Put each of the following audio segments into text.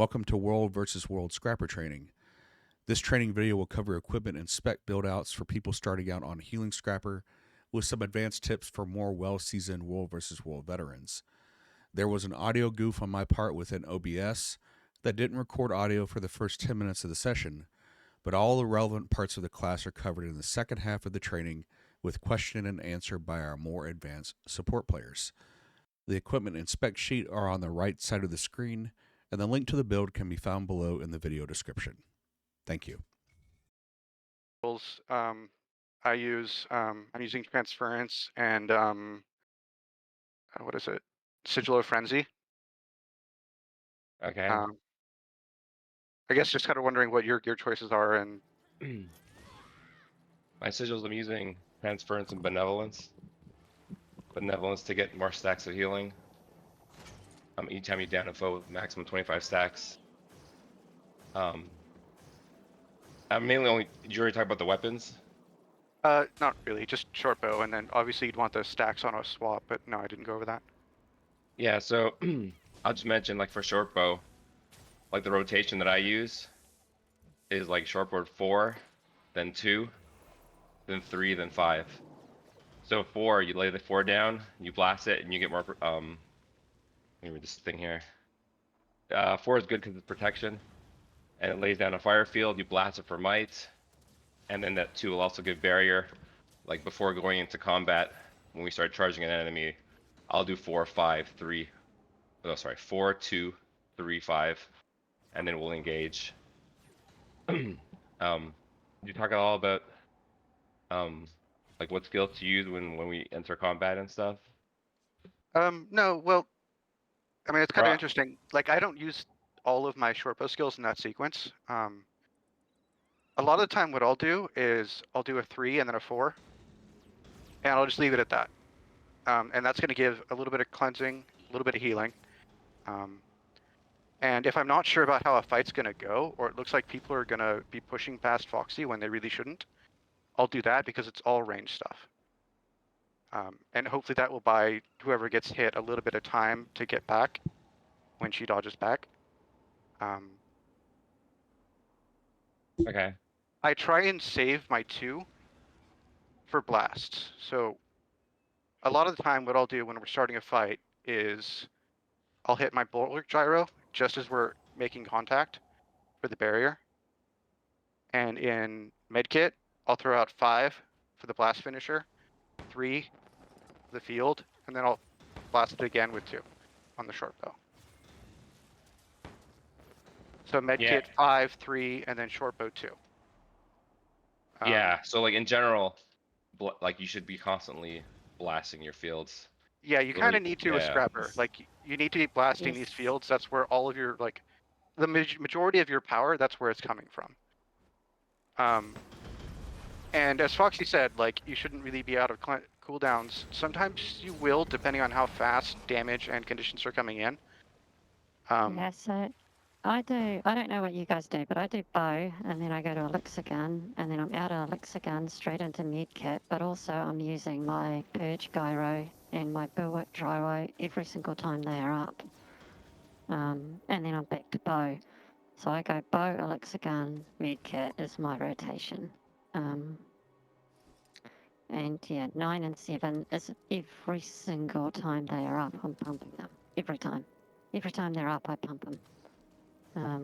Welcome to World vs. World Scrapper Training. This training video will cover equipment and spec build-outs for people starting out on Healing Scrapper with some advanced tips for more well-seasoned World vs. World veterans. There was an audio goof on my part within OBS that didn't record audio for the first 10 minutes of the session, but all the relevant parts of the class are covered in the second half of the training with question and answer by our more advanced support players. The equipment and spec sheet are on the right side of the screen, and the link to the build can be found below in the video description. Thank you. I'm using transference and what is it? Sigil of Frenzy. Okay. I guess just kind of wondering what your choices are and My sigils, I'm using Transference and Benevolence. Benevolence to get more stacks of healing. Each time you down a foe with maximum 25 stacks. I'm mainly only. Did you already talk about the weapons? not really, just short bow, and then obviously you'd want the stacks on a swap, but no, I didn't go over that. Yeah, so I'll just mention, like, for short bow, like the rotation that I use is like short bow 4, then 2, then 3, then 5. So 4, you lay the 4 down, you blast it, and you get more. Let me read this thing here. 4 is good because it's protection, and it lays down a fire field. You blast it for might, and then that 2 will also give barrier. Like before going into combat, when we start charging an enemy, I'll do 4, 5, 3. Oh, sorry, 4, 2, 3, 5, and then we'll engage. You talk at all about like what skills to use when we enter combat and stuff? No, well, I mean, it's kind of Right. interesting. Like, I don't use all of my short bow skills in that sequence. A lot of the time what I'll do is I'll do a 3 and then a 4, and I'll just leave it at that. And that's going to give a little bit of cleansing, a little bit of healing. And if I'm not sure about how a fight's going to go, or it looks like people are going to be pushing past FOXY when they really shouldn't, I'll do that because it's all range stuff. And hopefully that will buy whoever gets hit a little bit of time to get back when she dodges back. Okay. I try and save my 2 for blasts. So a lot of the time what I'll do when we're starting a fight is I'll hit my bulwark gyro just as we're making contact for the barrier. And in medkit, I'll throw out 5 for the blast finisher, 3 for the field, and then I'll blast it again with 2 on the short bow. So medkit 5, 3, and then short bow 2. Yeah. So like in general, like you should be constantly blasting your fields. Yeah, you kind of need to with Yeah. Scrapper. Like, you need to be blasting these fields. That's where all of your, like, the majority of your power, that's where it's coming from. And as Foxy said, like, you shouldn't really be out of cooldowns. Sometimes you will, depending on how fast damage and conditions are coming in. Yeah, so I don't know what you guys do, but I do bow, and then I go to elixir gun, and then I'm out of elixir gun straight into medkit, but also I'm using my purge gyro and my bulwark gyro every single time they are up. And then I'm back to bow. So I go bow, elixir gun, medkit is my rotation. And yeah, 9 and 7 is every single time they are up, I'm pumping them. Every time. Every time they're up, I pump them.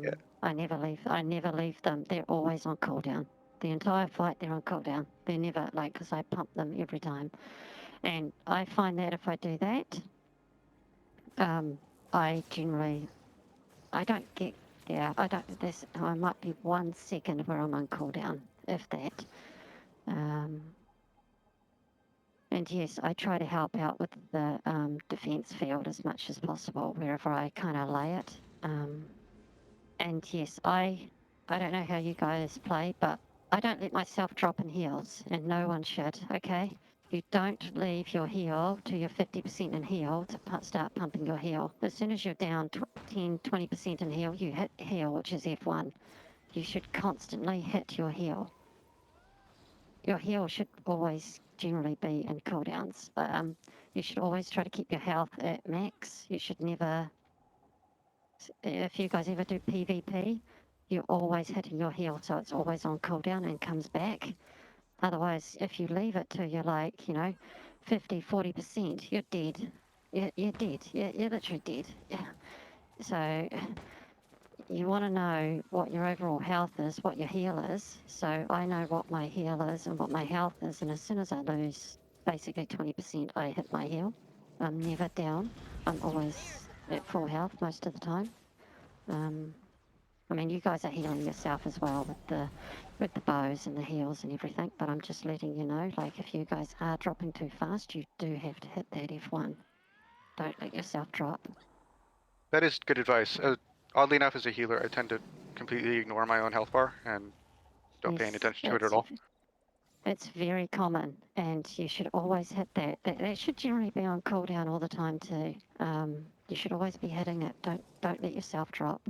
Yeah. I never leave them. They're always on cooldown. The entire fight, they're on cooldown. They're never, like, because I pump them every time. And I find that if I do that, I generally, I don't get, yeah, I might be 1 second where I'm on cooldown, if that. And yes, I try to help out with the defense field as much as possible, wherever I kind of lay it. And yes, I don't know how you guys play, but I don't let myself drop in heals, and no one should, okay? You don't leave your heal to your 50% in heal to start pumping your heal. As soon as you're down 10, 20% in heal, you hit heal, which is F1. You should constantly hit your heal. Your heal should always generally be in cooldowns. You should always try to keep your health at max. You should never If you guys ever do PvP, you're always hitting your heal, so it's always on cooldown and comes back. Otherwise, if you leave it to you're like, 50, 40%, you're dead. You're dead. You're literally dead. Yeah. So you want to know what your overall health is, what your heal is. So I know what my heal is and what my health is, and as soon as I lose basically 20%, I hit my heal. I'm never down. I'm always at full health most of the time. I mean, you guys are healing yourself as well with the bows and the heals and everything, but I'm just letting you know, like, if you guys are dropping too fast, you do have to hit that F1. Don't let yourself drop. That is good advice. Oddly enough, as a healer, I tend to completely ignore my own health bar and don't pay any Yes, attention to it at all. it's very common, and you should always hit that. That should generally be on cooldown all the time too. You should always be hitting it. Don't let yourself drop,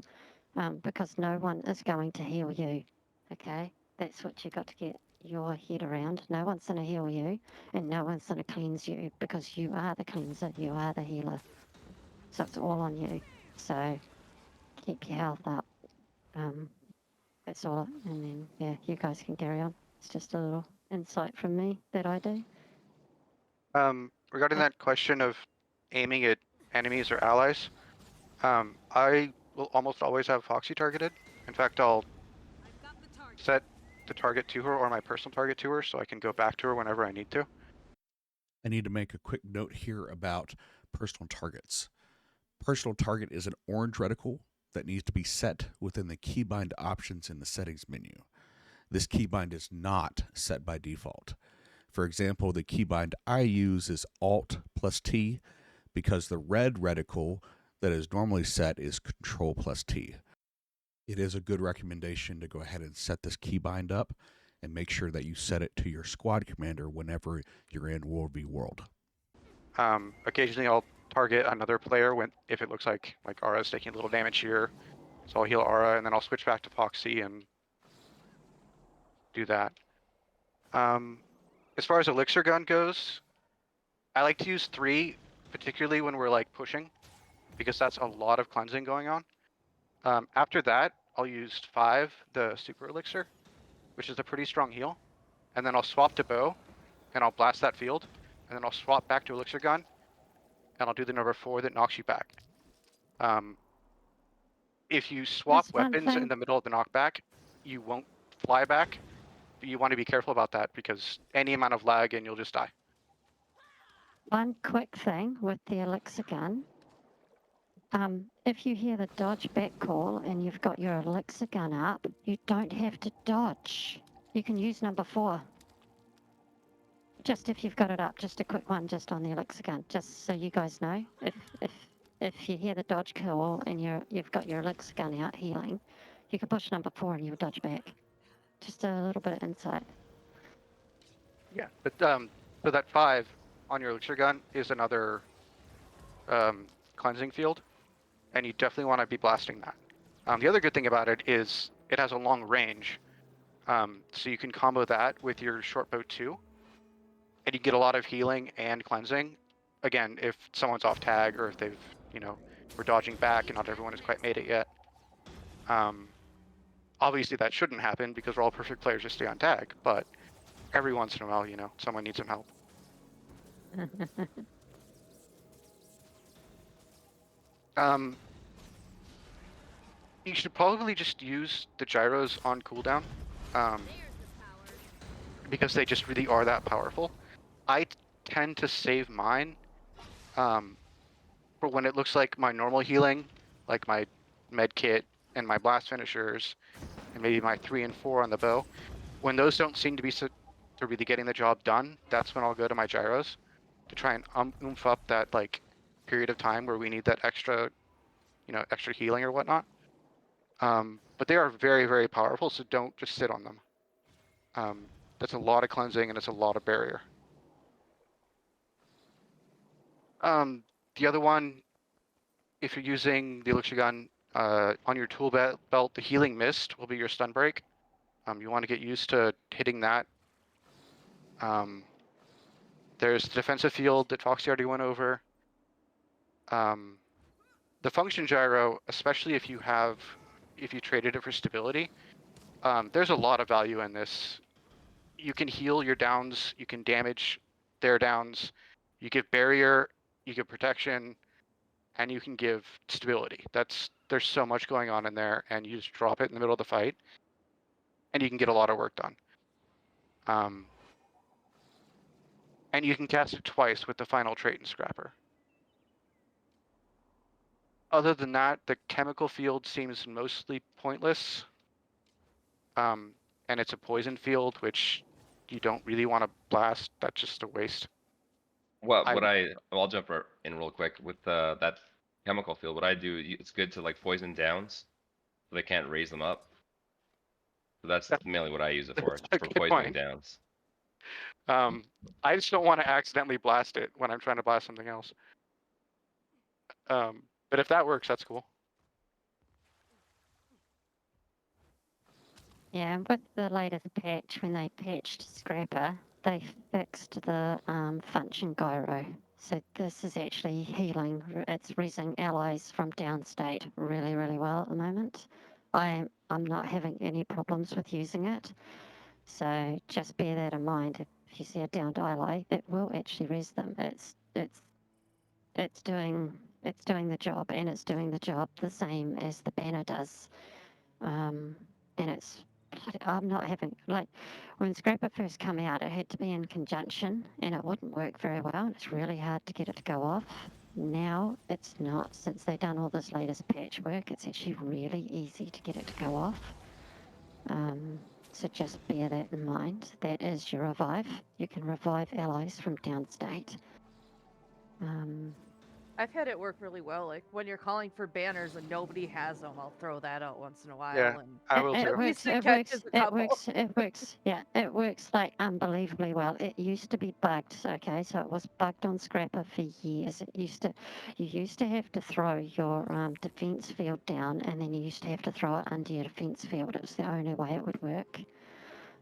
because no one is going to heal you. Okay, that's what you got to get your head around. No one's gonna heal you, and no one's gonna cleanse you, because you are the cleanser. You are the healer. So it's all on you. So keep your health up. That's all. And then yeah, you guys can carry on. It's just a little insight from me that I do. Regarding that question of aiming at enemies or allies, I will almost always have FOXY targeted. In fact, I'll set the target to her or my personal target to her so I can go back to her whenever I need to. I need to make a quick note here about personal targets. Personal target is an orange reticle that needs to be set within the keybind options in the settings menu. This keybind is not set by default. For example, the keybind I use is Alt plus T because the red reticle that is normally set is Control plus T. It is a good recommendation to go ahead and set this keybind up and make sure that you set it to your squad commander whenever you're in World v World. Occasionally I'll target another player if it looks like Aura's taking a little damage here. So I'll heal Aura and then I'll switch back to FOXY and do that. As far as elixir gun goes, I like to use 3, particularly when we're like pushing, because that's a lot of cleansing going on. After that, I'll use 5, the super elixir, which is a pretty strong heal. And then I'll swap to bow and I'll blast that field. And then I'll swap back to elixir gun and I'll do the number 4 that knocks you back. If you swap There's one weapons in thing. the middle of the knockback, you won't fly back. But you want to be careful about that because any amount of lag and you'll just die. One quick thing with the elixir gun. If you hear the dodge back call and you've got your elixir gun up, you don't have to dodge. You can use number 4. Just if you've got it up, just a quick one just on the elixir gun, just so you guys know. If you hear the dodge call and you've got your elixir gun out healing, you can push number 4 and you'll dodge back. Just a little bit of insight. Yeah, but so that 5 on your elixir gun is another cleansing field, and you definitely want to be blasting that. The other good thing about it is it has a long range, so you can combo that with your short bow too, and you get a lot of healing and cleansing. Again, if someone's off tag or if they've, we're dodging back and not everyone has quite made it yet. Obviously that shouldn't happen because we're all perfect players to stay on tag, but every once in a while, someone needs some help. You should probably just use the gyros on cooldown, because they just really are that powerful. I tend to save mine for when it looks like my normal healing, like my med kit and my blast finishers, and maybe my 3 and 4 on the bow. When those don't seem to be to really getting the job done, that's when I'll go to my gyros to try and oomph up that like period of time where we need that extra, extra healing or whatnot. But they are very, very powerful, so don't just sit on them. That's a lot of cleansing and it's a lot of barrier. The other one, if you're using the elixir gun on your tool belt, the healing mist will be your stun break. You want to get used to hitting that. There's the defensive field that FOXY already went over. The the function gyro, especially if you traded it for stability, there's a lot of value in this. You can heal your downs, you can damage their downs, you give barrier, you give protection, and you can give stability. There's so much going on in there, and you just drop it in the middle of the fight, and you can get a lot of work done. And you can cast it twice with the final trait and scrapper. Other than that, the chemical field seems mostly pointless. And it's a poison field, which you don't really want to blast. That's just a waste. I'll jump in real quick with that chemical field. What I do, it's good to like poison downs, so they can't raise them up. So that's mainly what I use it for That's a good poisoning point. downs. I just don't want to accidentally blast it when I'm trying to blast something else. But if that works, that's cool. Yeah, and with the latest patch, when they patched Scrapper, they fixed the function gyro. So this is actually healing. It's resing allies from downstate really, really well at the moment. I'm not having any problems with using it. So just bear that in mind. If you see a downed ally, it will actually res them. It's doing the job, and it's doing the job the same as the banner does. And I'm not having, like, when Scrapper first came out, it had to be in conjunction and it wouldn't work very well. It's really hard to get it to go off. Now it's not. Since they've done all this latest patchwork, it's actually really easy to get it to go off. So just bear that in mind. That is your revive. You can revive allies from downstate. I've had it work really well. Like when you're calling for banners and nobody has them, I'll throw that out once in a while. Yeah, and I will It too. works. It catches works. a It couple. works. It works. Yeah, it works like unbelievably well. It used to be bugged. Okay, so it was bugged on Scrapper for years. You used to have to throw your defense field down, and then you used to have to throw it under your defense field. It was the only way it would work.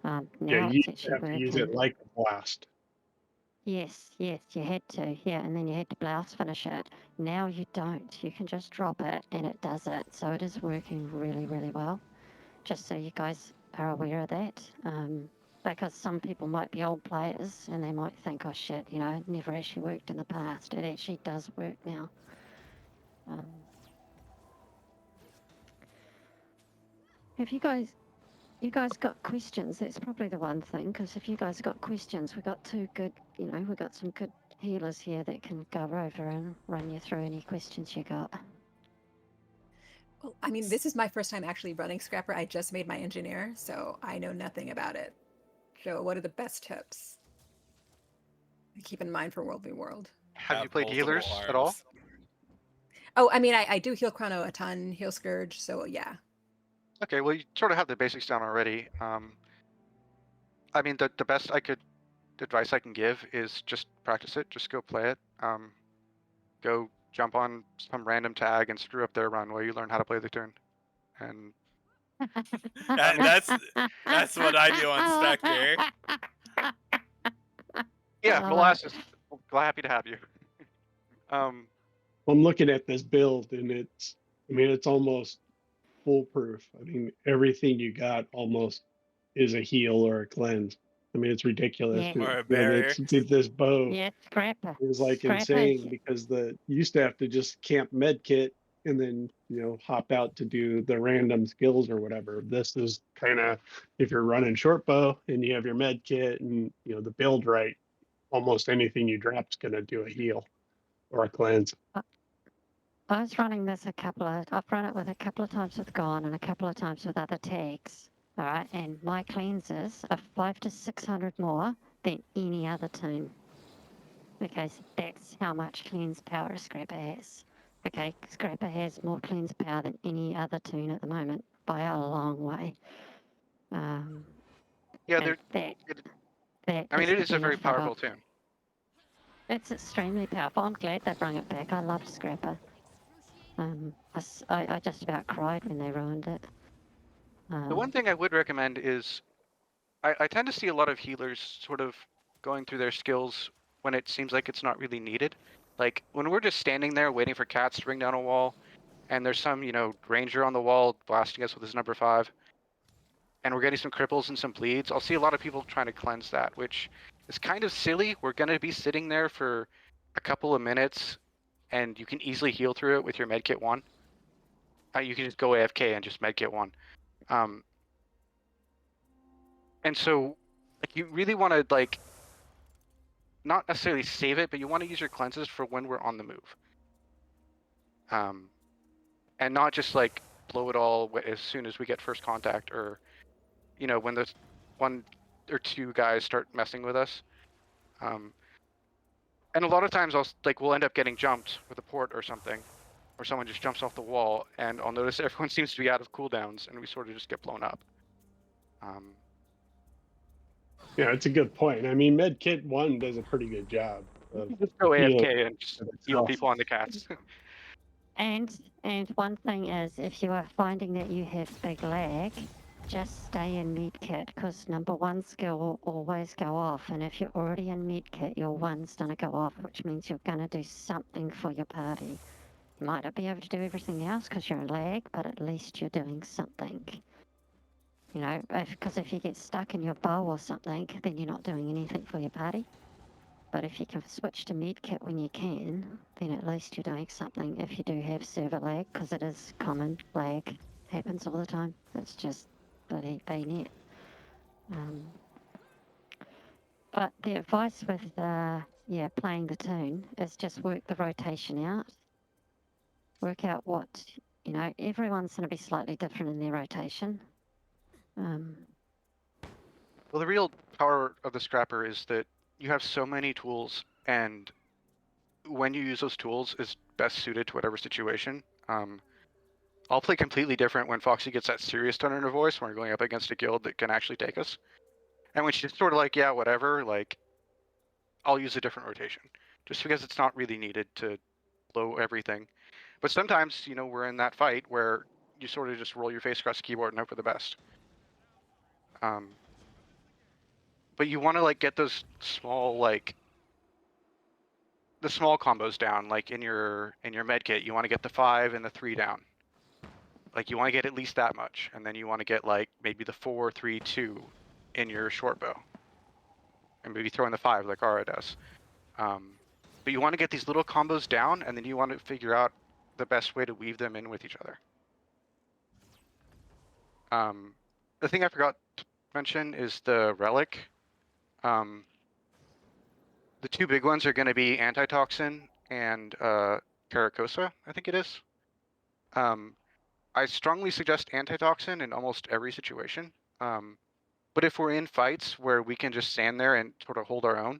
Yeah, Now you it's actually have to use it working. like a blast. Yes, you had to. Yeah, and then you had to blast finish it. Now you don't. You can just drop it, and it does it. So it is working really, really well. Just so you guys are aware of that. Because some people might be old players and they might think, oh shit, it never actually worked in the past. It actually does work now. If you guys got questions, that's probably the one thing, because if you guys got questions, we've got some good healers here that can go over and run you through any questions you got. Well, I mean, this is my first time actually running Scrapper. I just made my engineer, so I know nothing about it. So what are the best tips to keep in mind for World v World? Have you played multiple healers at all? arms. Oh, I mean, I do heal Chrono a ton, heal Scourge, so yeah. Okay, well, you sort of have the basics down already. I mean, the best advice I can give is just practice it. Just go play it. Go jump on some random tag and screw up their run while you learn how to play the tune. And That's what I do on Spectre. yeah, Oh, Molasses, happy to have you. I'm looking at this build and it's almost foolproof. I mean, everything you got almost is a heal or a cleanse. I mean, it's ridiculous. Yeah. Or a barrier. This bow Yeah, Scrapper. is like Scrapper. insane because you used to have to just camp med kit and then hop out to do the random skills or whatever. This is kind of, if you're running short bow and you have your med kit and the build right, almost anything you drop is going to do a heal or a cleanse. I was running this I've run it with a couple of times with Gone and a couple of times with other tags. All right, and my cleanses are 500 to 600 more than any other tune. Okay, so that's how much cleanse power Scrapper has. Okay, Scrapper has more cleanse power than any other tune at the moment by a long way. Yeah, and it is a very powerful tune. It's extremely powerful. I'm glad they brought it back. I loved Scrapper. I just about cried when they ruined it. The one thing I would recommend is I tend to see a lot of healers sort of going through their skills when it seems like it's not really needed. Like when we're just standing there waiting for cats to bring down a wall, and there's some, ranger on the wall blasting us with his number 5, and we're getting some cripples and some bleeds, I'll see a lot of people trying to cleanse that, which is kind of silly. We're going to be sitting there for a couple of minutes, and you can easily heal through it with your medkit 1. You can just go AFK and just medkit 1. And so, like, you really want to, like, not necessarily save it, but you want to use your cleanses for when we're on the move. And not just, like, blow it all as soon as we get first contact, or, when the 1 or 2 guys start messing with us. And a lot of times we'll end up getting jumped with a port or something, or someone just jumps off the wall, and I'll notice everyone seems to be out of cooldowns, and we sort of just get blown up. Yeah, it's a good point. I mean, Medkit 1 does a pretty good job of Just go healing AFK and just heal itself. people on the cats. And one thing is, if you are finding that you have big lag, just stay in medkit, because number 1 skill will always go off, and if you're already in medkit, your 1's gonna go off, which means you're gonna do something for your party. You might not be able to do everything else because you're in lag, but at least you're doing something. Because if you get stuck in your bow or something, then you're not doing anything for your party. But if you can switch to medkit when you can, then at least you're doing something if you do have server lag, because it is common. Lag happens all the time. It's just bloody bayonet. But the advice with playing the tune is just work the rotation out. Work out what, everyone's going to be slightly different in their rotation. Well, the real power of the Scrapper is that you have so many tools, and when you use those tools is best suited to whatever situation. I'll play completely different when Foxy gets that serious tone in her voice when we're going up against a guild that can actually take us. And when she's sort of like, yeah, whatever, like, I'll use a different rotation, just because it's not really needed to blow everything. But sometimes, we're in that fight where you sort of just roll your face across the keyboard and hope for the best. But you want to, like, get those small, like, the small combos down, like in your med kit. You want to get the 5 and the 3 down. Like, you want to get at least that much, and then you want to get, like, maybe the 4, 3, 2 in your short bow, and maybe throw in the 5 like Ara does. But you want to get these little combos down, and then you want to figure out the best way to weave them in with each other. The thing I forgot to mention is the relic. The 2 big ones are going to be antitoxin and Caracosa, I think it is. I strongly suggest antitoxin in almost every situation. But if we're in fights where we can just stand there and sort of hold our own,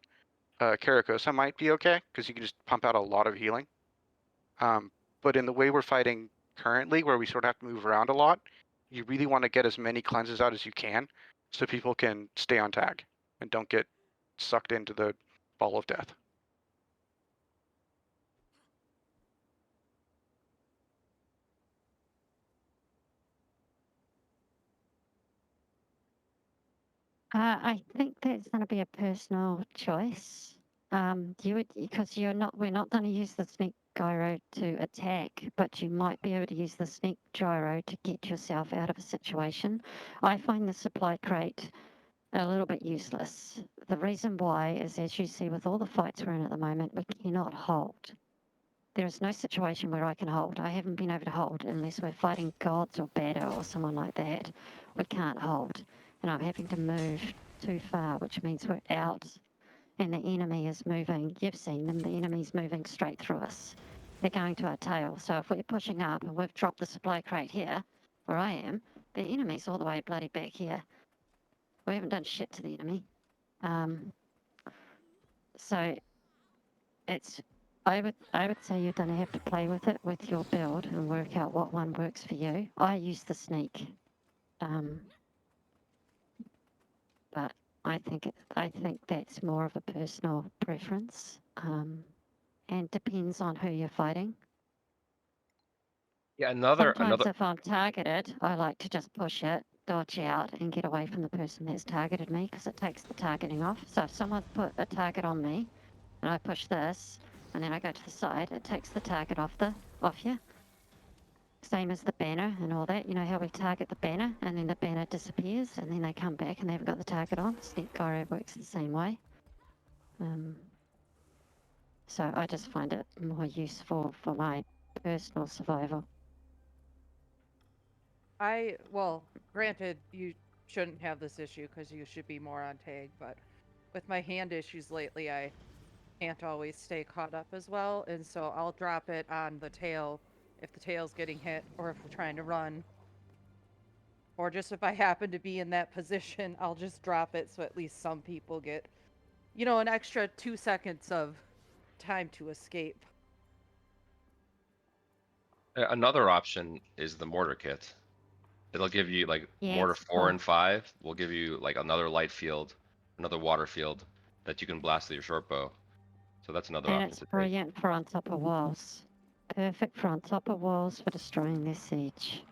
Caracosa might be okay, because you can just pump out a lot of healing. But in the way we're fighting currently, where we sort of have to move around a lot, you really want to get as many cleanses out as you can, so people can stay on tag and don't get sucked into the ball of death. I think that's going to be a personal choice. Because we're not going to use the sneak gyro to attack, but you might be able to use the sneak gyro to get yourself out of a situation. I find the supply crate a little bit useless. The reason why is, as you see with all the fights we're in at the moment, we cannot hold. There is no situation where I can hold. I haven't been able to hold unless we're fighting gods or Bada or someone like that. We can't hold. And I'm having to move too far, which means we're out and the enemy is moving. You've seen them, the enemy's moving straight through us. They're going to our tail. So if we're pushing up and we've dropped the supply crate here, where I am, the enemy's all the way bloody back here. We haven't done shit to the enemy. So it's, I would say you're going to have to play with it with your build and work out what one works for you. I use the sneak, but I think that's more of a personal preference, and depends on who you're fighting. Yeah, Sometimes if I'm targeted, I like to just push it, dodge out, and get away from the person that's targeted me, because it takes the targeting off. So if someone's put a target on me, and I push this, and then I go to the side, it takes the target off you. same as the banner and all that. You know how we target the banner and then the banner disappears and then they come back and they haven't got the target on? Sneak gyro works the same way. So I just find it more useful for my personal survival. Well, granted, you shouldn't have this issue because you should be more on tag, but with my hand issues lately, I can't always stay caught up as well, and so I'll drop it on the tail if the tail's getting hit or if we're trying to run. Or just if I happen to be in that position, I'll just drop it so at least some people get, an extra 2 seconds of time to escape. Another option is the mortar kit. It'll give you like mortar Yes, 4 and 5 will give you like another light field, another water field that you can blast with your short bow. So that's another and option it's to take. brilliant for on top of walls. Perfect for on top of walls for destroying their siege.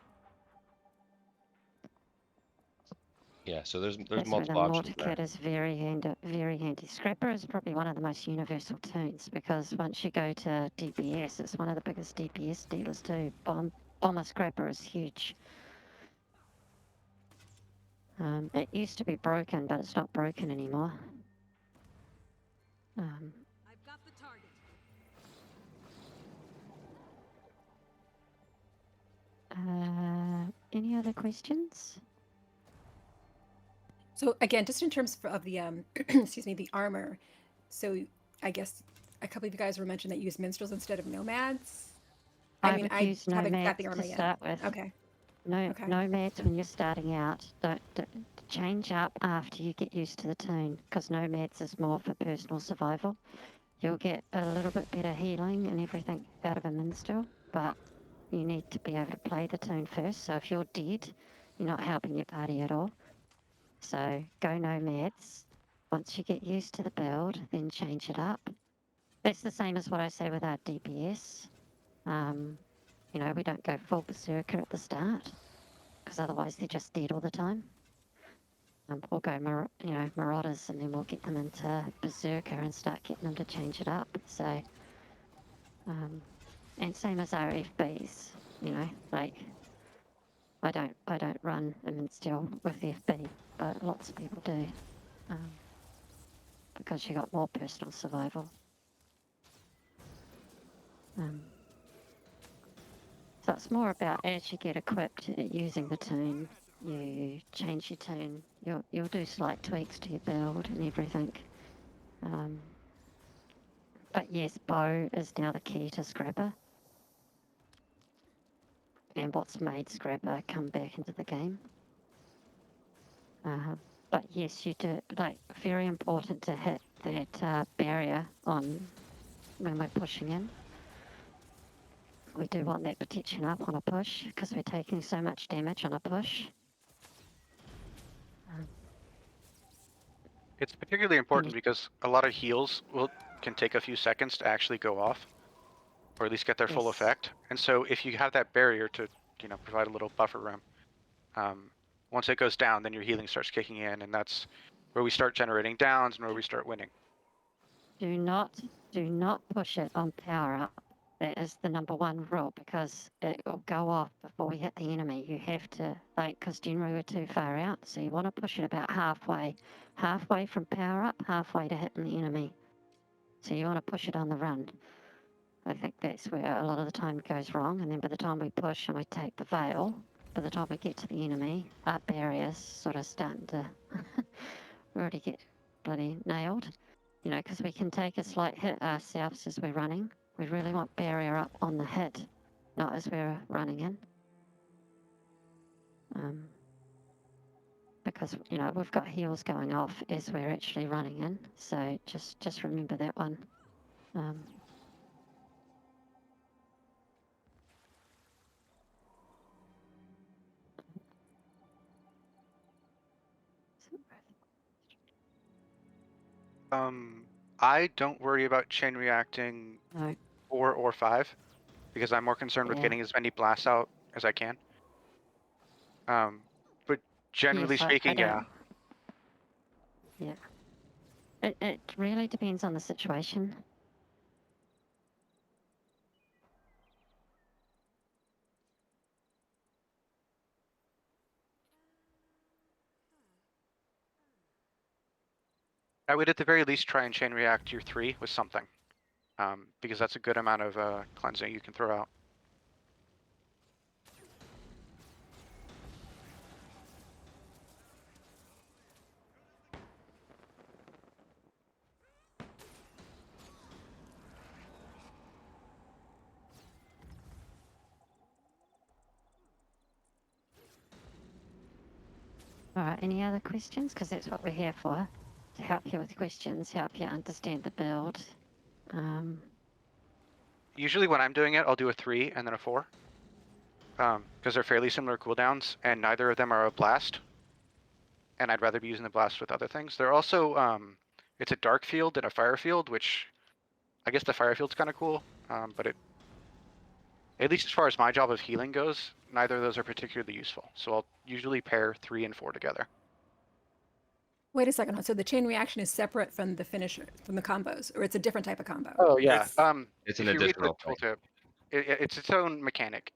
Yeah, so there's That's where the multiple options mortar there. kit is very handy. Scrapper is probably one of the most universal tunes because once you go to DPS, it's one of the biggest DPS dealers too. Bomber Scrapper is huge. It used to be broken, but it's not broken anymore. I've got the target. Any other questions? So again, just in terms of the excuse me, the armor. So I guess a couple of you guys were mentioning that you use minstrels instead of nomads. I would use haven't got nomads the armor to yet. start with. Okay. Okay. Nomads when you're starting out. Don't change up after you get used to the tune, because nomads is more for personal survival. You'll get a little bit better healing and everything out of a minstrel, but you need to be able to play the tune first. So if you're dead, you're not helping your party at all. So go nomads. Once you get used to the build, then change it up. That's the same as what I say with our DPS. We don't go full berserker at the start, because otherwise they're just dead all the time. We'll go, marauders, and then we'll get them into berserker and start getting them to change it up. So, and same as our FBs, like I don't run a minstrel with FB, but lots of people do, because you got more personal survival. So it's more about as you get equipped using the tune, you change your tune. You'll do slight tweaks to your build and everything. But yes, bow is now the key to Scrapper. And what's made Scrapper come back into the game. But yes, you do, very important to hit that barrier on when we're pushing in. We do want that protection up on a push, because we're taking so much damage on a push. It's particularly important because a lot of heals can take a few seconds to actually go off, or at least get their full Yes. effect. And so if you have that barrier to, provide a little buffer room, once it goes down, then your healing starts kicking in, and that's where we start generating downs and where we start winning. Do not push it on power up. That is the number one rule, because it will go off before we hit the enemy. You have to, because generally we're too far out, so you want to push it about halfway from power up, halfway to hitting the enemy. So you want to push it on the run. I think that's where a lot of the time it goes wrong, and then by the time we push and we take the veil, by the time we get to the enemy, our barrier's sort of starting to already get bloody nailed. Because we can take a slight hit ourselves as we're running. We really want barrier up on the hit, not as we're running in. Because, we've got heals going off as we're actually running in. So just remember that one. I don't worry about chain reacting No. 4 or 5, because I'm more concerned with Yeah. getting as many blasts out as I can. But generally Yes, I speaking, yeah. don't. Yeah. It really depends on the situation. I would at the very least try and chain react your 3 with something, because that's a good amount of cleansing you can throw out. All right, any other questions? Because that's what we're here for, to help you with questions, help you understand the build. Usually when I'm doing it, I'll do a 3 and then a 4, because they're fairly similar cooldowns, and neither of them are a blast. And I'd rather be using the blast with other things. They're also, it's a dark field and a fire field, which I guess the fire field's kind of cool, but at least as far as my job of healing goes, neither of those are particularly useful. So I'll usually pair 3 and 4 together. Wait a second. So the chain reaction is separate from the finisher, from the combos, or it's a different type of combo? Oh yeah. It's an If you read the additional thing. tooltip, it's its own mechanic,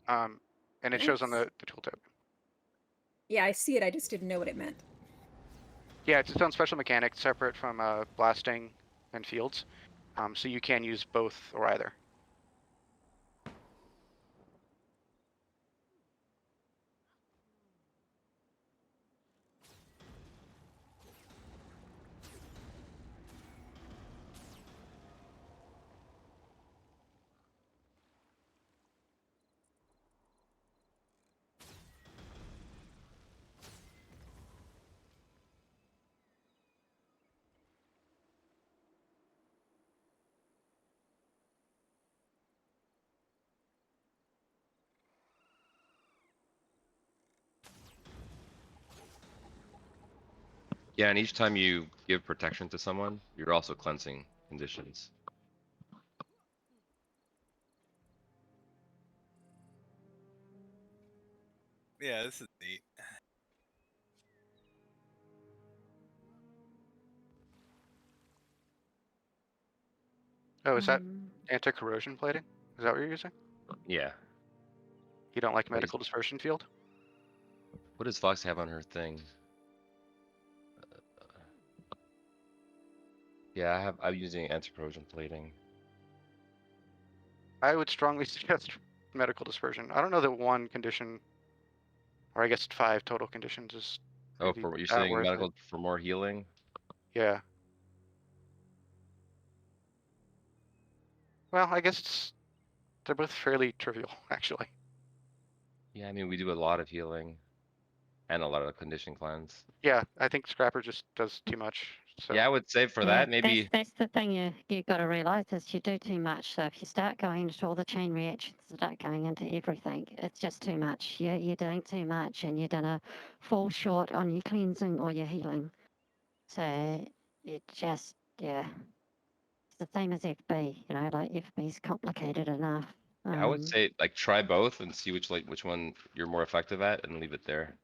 and it shows on the tooltip. Yeah, I see it. I just didn't know what it meant. Yeah, it's its own special mechanic, separate from blasting and fields. So you can use both or either. Yeah, and each time you give protection to someone, you're also cleansing conditions. Yeah, this is neat. Oh, is that anti-corrosion plating? Is that what you're using? Yeah. You don't like Please. medical dispersion field? What does Fox have on her thing? Yeah, I'm using anti-corrosion plating. I would strongly suggest medical dispersion. I don't know that one condition, or I guess 5 total conditions is Oh, really for what you're that saying, worth medical it. for more healing? Yeah. Well, I guess they're both fairly trivial, actually. Yeah, I mean, we do a lot of healing and a lot of condition cleanse. Yeah, I think Scrapper just does too much. So Yeah, I would say for Yeah, that, maybe. that's the thing you got to realize is you do too much. So if you start going into all the chain reactions, start going into everything, it's just too much. You're doing too much, and you're gonna fall short on your cleansing or your healing. So it just it's the same as FB. You know, like FB's complicated enough. Yeah, I would say like try both and see which one you're more effective at and leave it there.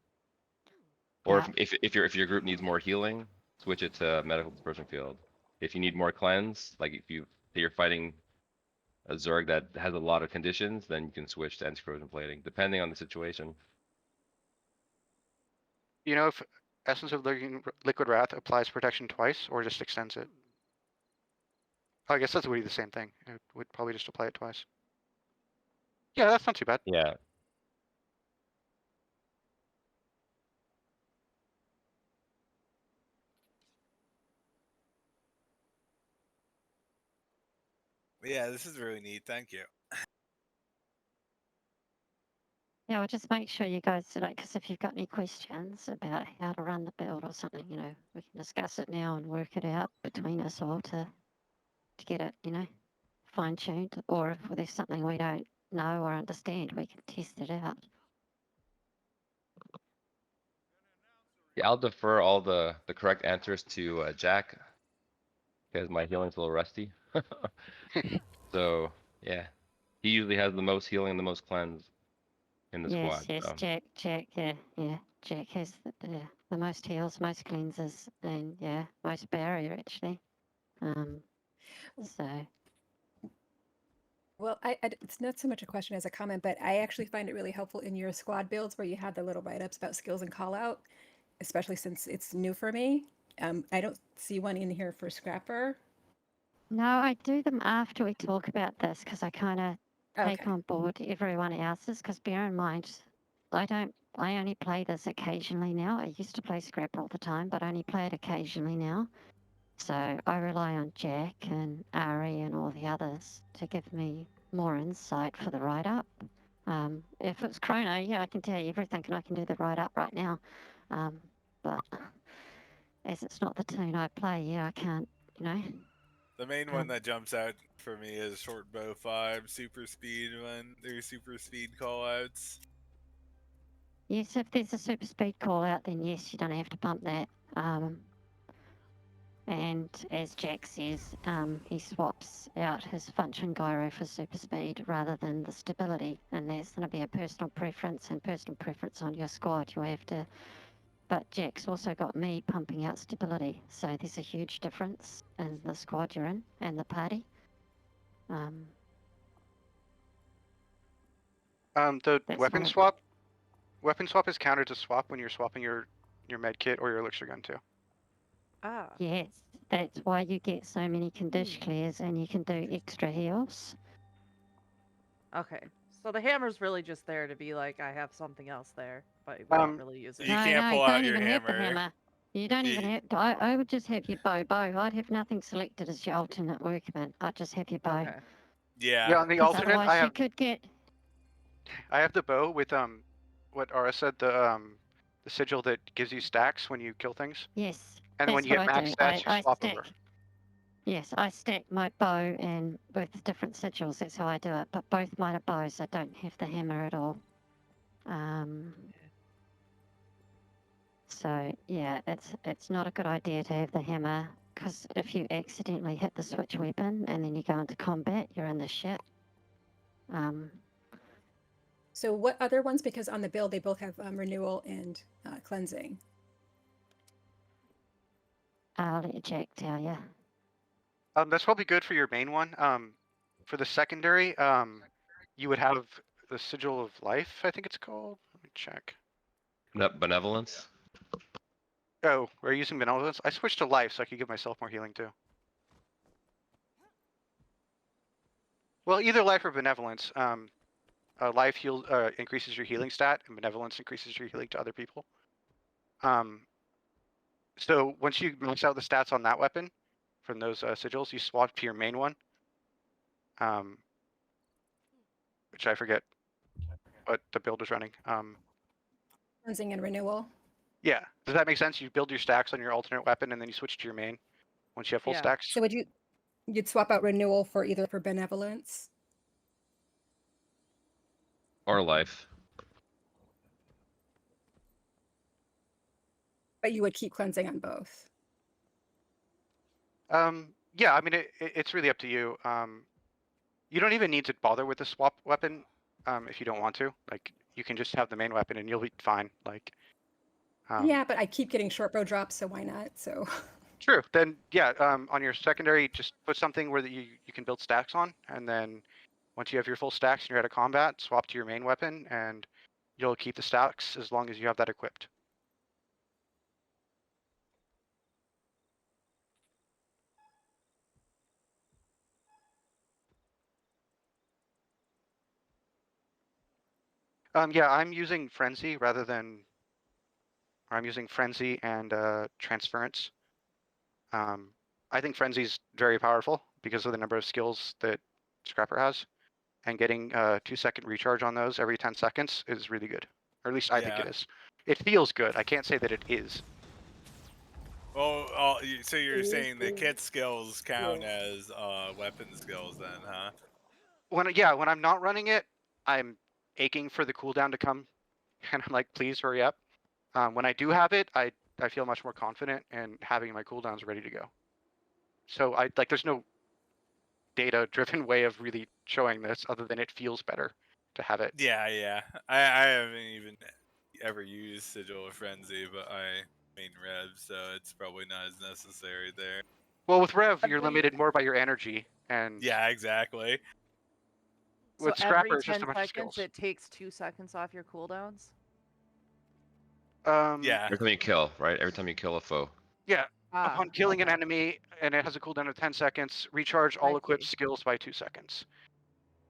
Or Yeah. if your group needs more healing, switch it to medical dispersion field. If you need more cleanse, like if you're fighting a Zerg that has a lot of conditions, then you can switch to anti-corrosion plating, depending on the situation. you know if Essence of Liquid Wrath applies protection twice or just extends it? Oh, I guess that's really the same thing. It would probably just apply it twice. Yeah, that's not too bad. Yeah. Yeah, this is really neat. Thank you. Yeah, well, just make sure you guys, like, because if you've got any questions about how to run the build or something, you know, we can discuss it now and work it out between us all to get it, you know, fine tuned. Or if there's something we don't know or understand, we can test it out. Yeah, I'll defer all the correct answers to Jack because my healing's a little rusty. So yeah, he usually has the most healing and the most cleanse in the Yes, squad. yes, So. Jack, yeah. Jack has the most heals, most cleanses, and yeah, most barrier actually. So Well, it's not so much a question as a comment, but I actually find it really helpful in your squad builds where you have the little write-ups about skills and call out, especially since it's new for me. I don't see one in here for Scrapper. No, I do them after we talk about this because I kind of take Okay. on board everyone else's. Because bear in mind, I only play this occasionally now. I used to play Scrapper all the time, but I only play it occasionally now. So I rely on Jack and Ari and all the others to give me more insight for the write up. If it's Chrono, yeah, I can tell you everything and I can do the write up right now. But as it's not the tune I play, yeah, I can't, you know. The main one that jumps out for me is short bow 5, super speed one. There's super speed callouts. Yes, if there's a super speed call out, then yes, you don't have to pump that. And as Jack says, he swaps out his function gyro for super speed rather than the stability, and there's going to be a personal preference and personal preference on your squad. You have to, but Jack's also got me pumping out stability, so there's a huge difference in the squad you're in and the party. The That's weapon one of swap. Weapon swap is counted to swap when you're swapping your med kit or your elixir gun too. Ah. Yes, that's why you get so many condition clears and you can do extra heals. Okay. So the hammer's really just there to be like, I have something else there, but we don't really use it. You No, can't no, pull you out don't your even have the hammer. hammer. You don't even have. I would just have your bow. I'd have nothing selected as your alternate workman. I'd just have your bow. Okay. Yeah, on the Because alternate, otherwise you could get. I have the bow with what Ara said, the sigil that gives you stacks when you kill things. Yes, And then when that's you what get I max do. stats, you I swap stack. over. Yes, I stack my bow and with different sigils. That's how I do it. But both mine are bows. I don't have the hammer at all. So yeah, it's not a good idea to have the hammer because if you accidentally hit the switch weapon and then you go into combat, you're in the shit. So what other ones? Because on the build, they both have renewal and cleansing. I'll let Jack tell you. That's probably good for your main one. For the secondary, you would have the sigil of life, I think it's called. Let me check. Benevolence. Oh, we're using benevolence. I switched to life so I could give myself more healing too. Well, either life or benevolence. Life heals increases your healing stat, and benevolence increases your healing to other people. So once you max out the stats on that weapon from those sigils, you swap to your main one. Which I forget what the build is running. Cleansing and renewal. Yeah, does that make sense? You build your stacks on your alternate weapon, and then you switch to your main once you have full stacks. So you'd swap out renewal for either for benevolence? Or life. But you would keep cleansing on both. Yeah, I mean it's really up to you. You don't even need to bother with the swap weapon if you don't want to. Like you can just have the main weapon and you'll be fine. Like. Yeah, but I keep getting short bow drops, so why not? So. True. Then yeah, on your secondary, just put something where you can build stacks on, and then once you have your full stacks and you're out of combat, swap to your main weapon, and you'll keep the stacks as long as you have that equipped. Yeah, I'm using Frenzy rather than. Or I'm using Frenzy and Transference. I think Frenzy's very powerful because of the number of skills that Scrapper has, and getting 2-second recharge on those every 10 seconds is really good. Or at least I think it is. It feels good. I can't say that it is. Well, so you're saying the kit skills count as weapon skills then, huh? When I'm not running it, I'm aching for the cooldown to come, and I'm like, please hurry up. When I do have it, I feel much more confident in having my cooldowns ready to go. So there's no data-driven way of really showing this other than it feels better to have it. Yeah. I haven't even ever used Sigil of Frenzy, but I main Rev, so it's probably not as necessary there. Well, with Rev, you're limited more by your energy, and yeah, exactly. With so Scrapper, every it's just 10 a bunch of seconds, skills. it takes 2 seconds off your cooldowns? Yeah. Every time you kill, right? Every time you kill a foe. Yeah. Upon killing an okay. enemy, and it has a cooldown of 10 seconds, recharge all I equipped see. skills by 2 seconds.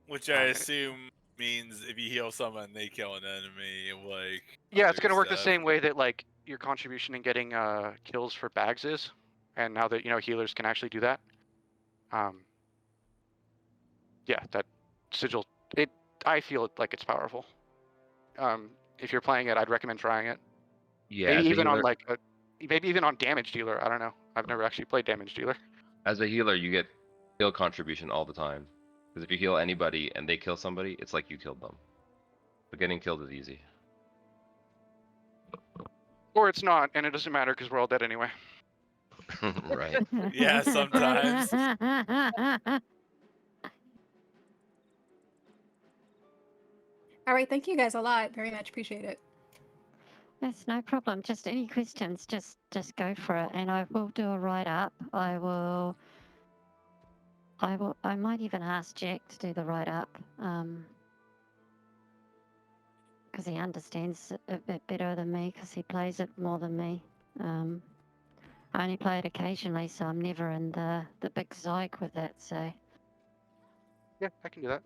Which I and- assume means if you heal someone, they kill an enemy. Like Yeah, it's other gonna work the stuff. same way that like your contribution in getting kills for bags is, and now that healers can actually do that. Yeah, that sigil. I feel like it's powerful. If you're playing it, I'd recommend trying it. Yeah, Maybe as a even on healer, maybe even on damage dealer. I don't know. I've never actually played damage dealer. you get heal contribution all the time. Because if you heal anybody and they kill somebody, it's like you killed them. But getting killed is easy. Or it's not, and it doesn't matter because we're all dead anyway. Right. Yeah, sometimes. All right, thank you guys a lot. Very much appreciate it. That's no problem. Just any questions, just go for it, and I will do a write up. I might even ask Jack to do the write up, because he understands it a bit better than me, because he plays it more than me. I only play it occasionally, so I'm never in the big zyke with it. So Yeah, I can do that.